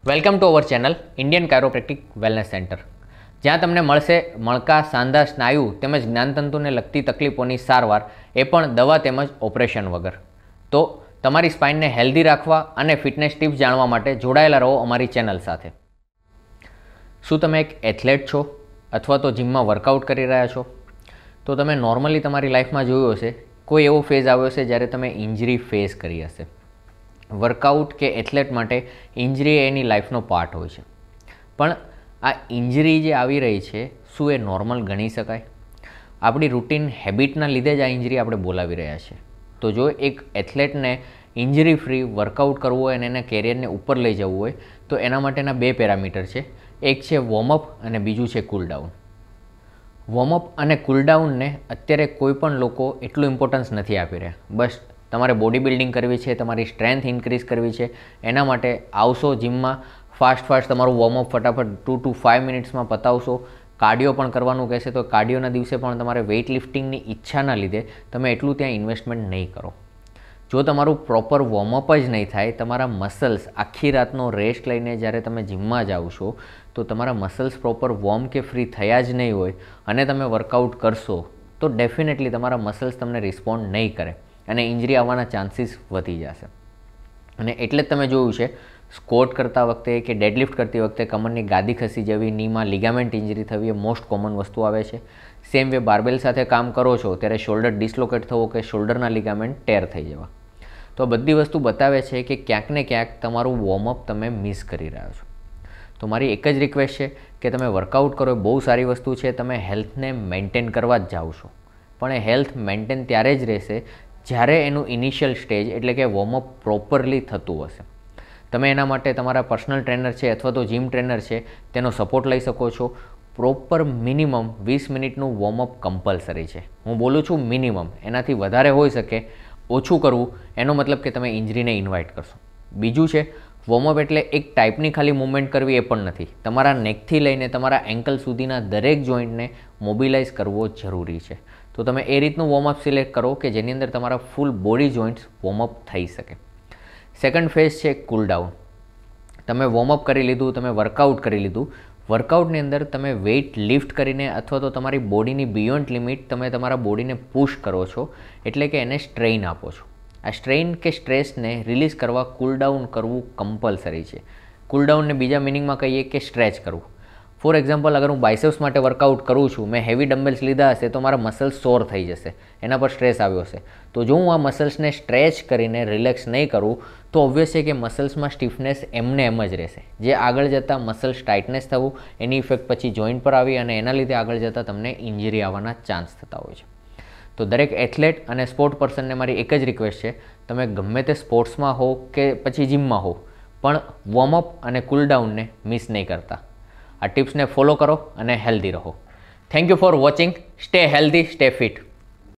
Welcome to our channel Indian chiropractic wellness centre, જ્યાં તમને મળશે મણકા, સાંધા, સ્નાયુ તેમજ જ્ઞાનતંતુને લગતી તકલીફોની સારવાર, એ પણ દવા તેમજ ઓપરેશન વગર. તો તમારી સ્પાઇનને હેલ્ધી રાખવા અને ફિટનેસ ટિપ્સ જાણવા માટે જોડાયેલા રહો અમારી ચેનલ સાથે. શું તમે એક એથ્લેટ છો અથવા તો જિમમાં વર્કઆઉટ કરી રહ્યા છો? તો તમે નોર્મલી તમારી લાઈફમાં જોયું હશે કોઈ એવો ફેઝ આવ્યો હશે જ્યારે તમે ઇન્જરી ફેસ કરી હશે. વર્કઆઉટ કે એથ્લેટ માટે ઇન્જરી એની લાઈફનો પાર્ટ હોય છે, પણ આ ઇન્જરી જે આવી રહી છે શું એ નોર્મલ ગણી શકાય? આપણી રૂટીન હેબિટના લીધે જ આ ઇન્જરી આપણે બોલાવી રહ્યા છીએ. તો જો એક એથ્લેટને ઇન્જરી ફ્રી વર્કઆઉટ કરવું હોય અને એના કેરિયરને ઉપર લઈ જવું હોય તો એના માટેના બે પેરામીટર છે. એક છે વોર્મઅપ અને બીજું છે કુલડાઉન. વોર્મઅપ અને કુલડાઉનને અત્યારે કોઈ પણ લોકો એટલું ઇમ્પોર્ટન્સ નથી આપી રહ્યા. બસ તમારે બોડી બિલ્ડિંગ કરવી છે, તમારી સ્ટ્રેન્થ ઇન્ક્રીઝ કરવી છે, એના માટે આવશો જિમમાં, ફાસ્ટ તમારું વોર્મઅપ ફટાફટ 2 to 5 મિનિટ્સમાં પતાવશો. કાર્ડિયો પણ કરવાનું કહેશે તો કાર્ડિયોના દિવસે પણ તમારે વેઇટ લિફ્ટિંગની ઈચ્છાના લીધે તમે એટલું ત્યાં ઇન્વેસ્ટમેન્ટ નહીં કરો. જો તમારું પ્રોપર વોર્મઅપ જ નહીં થાય, તમારા મસલ્સ આખી રાતનો રેસ્ટ લઈને જ્યારે તમે જિમમાં જાઓ છો તો તમારા મસલ્સ પ્રોપર વોર્મ કે ફ્રી થયા જ નહીં હોય અને તમે વર્કઆઉટ કરશો તો ડેફિનેટલી તમારા મસલ્સ તમને રિસ્પોન્ડ નહીં કરે અને ઇન્જરી આવવાના ચાન્સીસ વધી જશે. અને એટલે જ તમે જોયું છે સ્કોટ કરતા વખતે કે ડેડલિફ્ટ કરતી વખતે કમરની ગાદી ખસી જવી, નીમાં લિગામેન્ટ ઇન્જરી થવી એ મોસ્ટ કોમન વસ્તુ આવે છે. સેમ વે બાર્બેલ સાથે કામ કરો છો ત્યારે શોલ્ડર ડિસ્લોકેટ થવો કે શોલ્ડરના લિગામેન્ટ ટેર થઈ જવા. તો આ બધી વસ્તુ બતાવે છે કે ક્યાંક ને ક્યાંક તમારું વોર્મઅપ તમે મિસ કરી રહ્યા છો. તો મારી એક જ રિક્વેસ્ટ છે કે તમે વર્કઆઉટ કરો, એ બહુ સારી વસ્તુ છે, તમે હેલ્થને મેન્ટેન કરવા જ જાઓ છો, પણ એ હેલ્થ મેન્ટેન ત્યારે જ રહેશે જ્યારે એનું ઇનિશિયલ સ્ટેજ એટલે કે વોર્મઅપ પ્રોપરલી થતું હશે. તમે એના માટે તમારા પર્સનલ ટ્રેનર છે અથવા તો જીમ ટ્રેનર છે તેનો સપોર્ટ લઈ શકો છો. પ્રોપર મિનિમમ 20 મિનિટનું વોર્મઅપ કમ્પલસરી છે. હું બોલું છું મિનિમમ, એનાથી વધારે હોઈ શકે. ઓછું કરવું એનો મતલબ કે તમે ઇન્જરીને ઇન્વાઇટ કરશો. બીજું છે વોર્મઅપ એટલે એક ટાઈપની ખાલી મૂવમેન્ટ કરવી એ પણ નથી. તમારા નેકથી લઈને તમારા એન્કલ સુધીના દરેક જોઈન્ટને મોબિલાઇઝ કરવો જરૂરી છે. તો તમે એ રીતનું વોર્મઅપ સિલેક્ટ કરો કે જેની અંદર તમારા ફૂલ બોડી જોઈન્ટ્સ વોર્મઅપ થઈ શકે. સેકન્ડ ફેઝ છે કુલડાઉન. તમે વોર્મઅપ કરી લીધું, તમે વર્કઆઉટ કરી લીધું. વર્કઆઉટની અંદર તમે વેઇટ લિફ્ટ કરીને અથવા તો તમારી બોડીની બિયોન્ડ લિમિટ તમે તમારા બોડીને પુશ કરો છો, એટલે કે એને સ્ટ્રેઇન આપો છો. આ સ્ટ્રેઇન કે સ્ટ્રેસને રિલીઝ કરવા કુલડાઉન કરવું કમ્પલસરી છે. કુલડાઉનને બીજા મિનિંગમાં કહીએ કે સ્ટ્રેચ કરવું. ફોર એક્ઝામ્પલ, અગર હું બાયસેપ્સ માટે વર્કઆઉટ કરું છું, મેં હેવી ડમ્બલ્સ લીધા હશે તો મારા મસલ્સ સોર થઈ જશે, એના પર સ્ટ્રેસ આવ્યો હશે. તો જો હું આ મસલ્સને સ્ટ્રેચ કરીને રિલેક્સ નહીં કરું તો ઓબ્વિયસ છે કે મસલ્સમાં સ્ટીફનેસ એમને એમ જ રહેશે, જે આગળ જતાં મસલ્સ ટાઇટનેસ થવું, એની ઇફેક્ટ પછી જોઈન્ટ પર આવી અને એના લીધે આગળ જતાં તમને ઇન્જરી આવવાના ચાન્સ થતા હોય છે. તો દરેક એથ્લેટ અને સ્પોર્ટ પર્સનને મારી એક જ રિક્વેસ્ટ છે, તમે ગમે તે સ્પોર્ટ્સમાં હો કે પછી જિમમાં હો, પણ વોર્મઅપ અને કુલડાઉનને મિસ નહીં કરતા. આ ટિપ્સને ફોલો કરો અને હેલ્ધી રહો. Thank you for watching. Stay healthy, stay fit.